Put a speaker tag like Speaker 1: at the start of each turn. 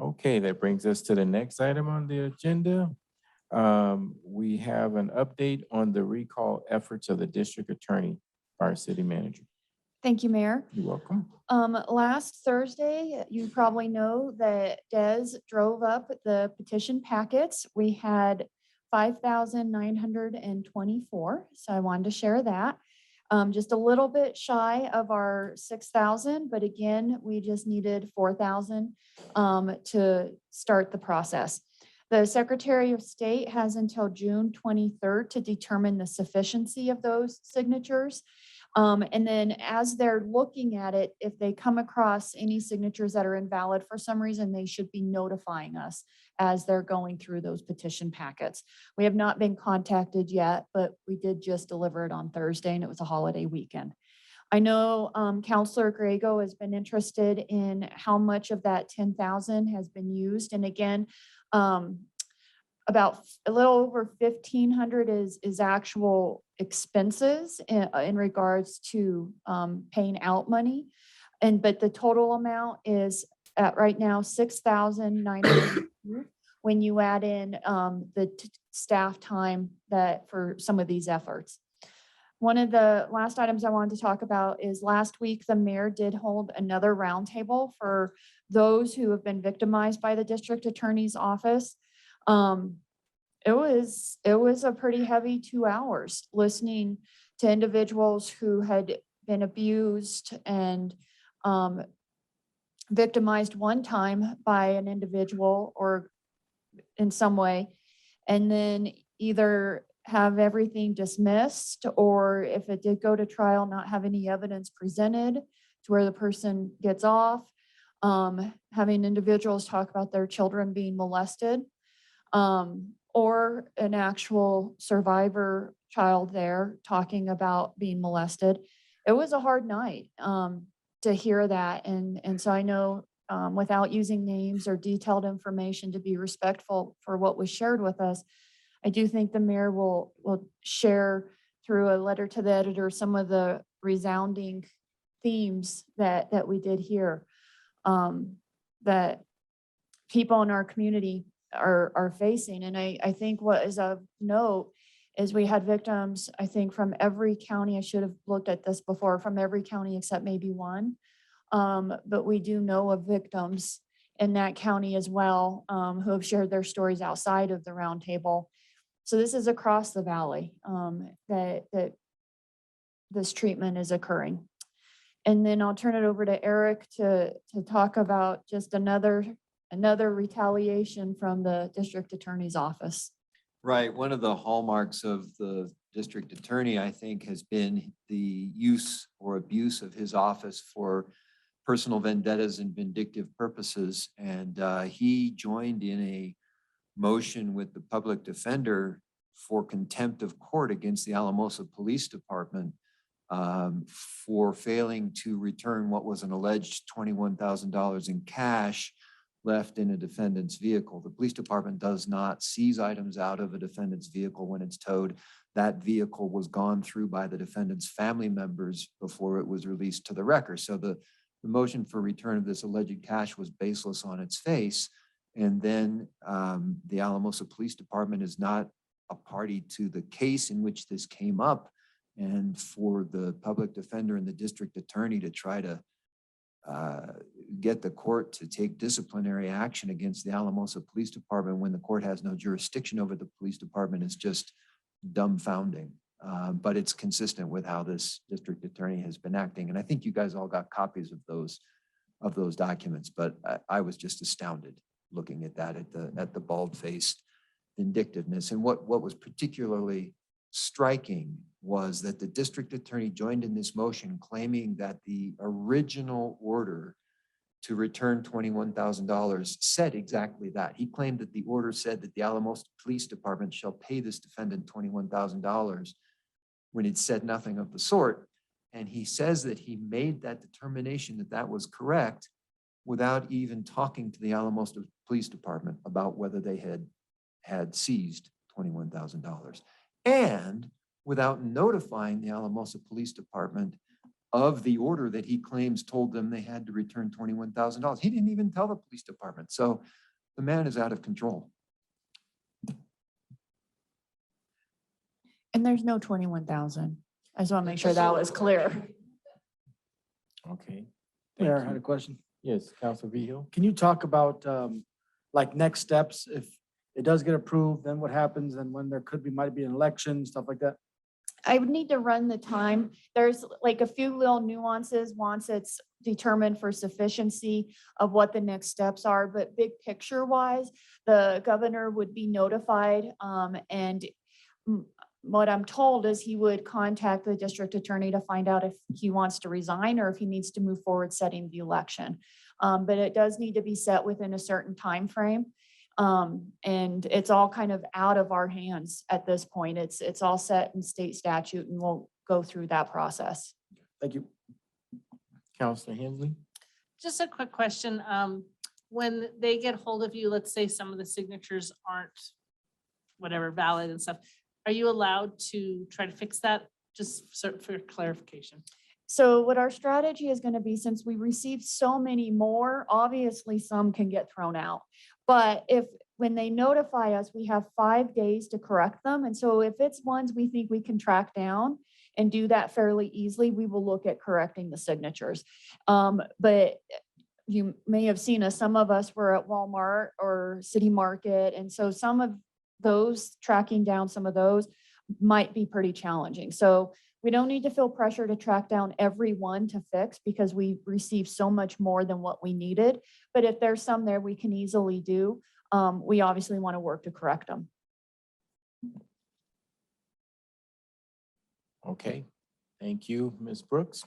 Speaker 1: Okay, that brings us to the next item on the agenda. We have an update on the recall efforts of the district attorney by our city manager.
Speaker 2: Thank you, Mayor.
Speaker 1: You're welcome.
Speaker 2: Last Thursday, you probably know that Des drove up the petition packets. We had 5,924, so I wanted to share that. Just a little bit shy of our 6,000, but again, we just needed 4,000 to start the process. The Secretary of State has until June 23rd to determine the sufficiency of those signatures. And then as they're looking at it, if they come across any signatures that are invalid for some reason, they should be notifying us as they're going through those petition packets. We have not been contacted yet, but we did just deliver it on Thursday and it was a holiday weekend. I know Counselor Grego has been interested in how much of that 10,000 has been used. And again, about a little over 1,500 is actual expenses in regards to paying out money. But the total amount is at right now 6,900 when you add in the staff time that for some of these efforts. One of the last items I wanted to talk about is last week, the mayor did hold another roundtable for those who have been victimized by the district attorney's office. It was a pretty heavy 2 hours listening to individuals who had been abused and victimized one time by an individual or in some way, and then either have everything dismissed, or if it did go to trial, not have any evidence presented to where the person gets off. Having individuals talk about their children being molested, or an actual survivor child there talking about being molested. It was a hard night to hear that. And so I know without using names or detailed information to be respectful for what was shared with us, I do think the mayor will share through a letter to the editor some of the resounding themes that we did hear, that people in our community are facing. And I think what is of note is we had victims, I think, from every county. I should have looked at this before, from every county except maybe one. But we do know of victims in that county as well, who have shared their stories outside of the roundtable. So this is across the valley that this treatment is occurring. And then I'll turn it over to Eric to talk about just another retaliation from the district attorney's office.
Speaker 3: Right. One of the hallmarks of the district attorney, I think, has been the use or abuse of his office for personal vendettas and vindictive purposes. And he joined in a motion with the public defender for contempt of court against the Alamosa Police Department for failing to return what was an alleged $21,000 in cash left in a defendant's vehicle. The police department does not seize items out of a defendant's vehicle when it's towed. That vehicle was gone through by the defendant's family members before it was released to the wrecker. So the motion for return of this alleged cash was baseless on its face. And then the Alamosa Police Department is not a party to the case in which this came up. And for the public defender and the district attorney to try to get the court to take disciplinary action against the Alamosa Police Department when the court has no jurisdiction over the police department is just dumbfounding. But it's consistent with how this district attorney has been acting. And I think you guys all got copies of those documents, but I was just astounded looking at that, at the bald-faced vindictiveness. And what was particularly striking was that the district attorney joined in this motion claiming that the original order to return $21,000 said exactly that. He claimed that the order said that the Alamosa Police Department shall pay this defendant $21,000 when it said nothing of the sort. And he says that he made that determination that that was correct without even talking to the Alamosa Police Department about whether they had seized $21,000. And without notifying the Alamosa Police Department of the order that he claims told them they had to return $21,000. He didn't even tell the police department. So the man is out of control.
Speaker 2: And there's no 21,000. I just want to make sure that was clear.
Speaker 1: Okay.
Speaker 4: Mayor, I
Speaker 1: Thank
Speaker 4: had a
Speaker 1: you.
Speaker 4: question.
Speaker 1: Yes, Council Vihil?
Speaker 4: Can you talk about like next steps? If it does get approved, then what happens and when there might be an election, stuff like that?
Speaker 2: I would need to run the time. There's like a few little nuances once it's determined for sufficiency of what the next steps are, but big picture wise, the governor would be notified. And what I'm told is he would contact the district attorney to find out if he wants to resign or if he needs to move forward setting the election. But it does need to be set within a certain time frame. And it's all kind of out of our hands at this point. It's all set in state statute and we'll go through that process.
Speaker 4: Thank you.
Speaker 1: Counselor Hensley?
Speaker 5: Just a quick question. When they get hold of you, let's say some of the signatures aren't whatever valid and stuff, are you allowed to try to fix that? Just for clarification.
Speaker 2: So what our strategy is going to be, since we received so many more, obviously some can get thrown out. But when they notify us, we have 5 days to correct them. And so if it's ones we think we can track down and do that fairly easily, we will look at correcting the signatures. But you may have seen us, some of us were at Walmart or City Market. And so some of those, tracking down some of those might be pretty challenging. So we don't need to feel pressure to track down every one to fix because we received so much more than what we needed. But if there's some there we can easily do, we obviously want to work to correct them.
Speaker 1: Okay. Thank you, Ms. Brooks.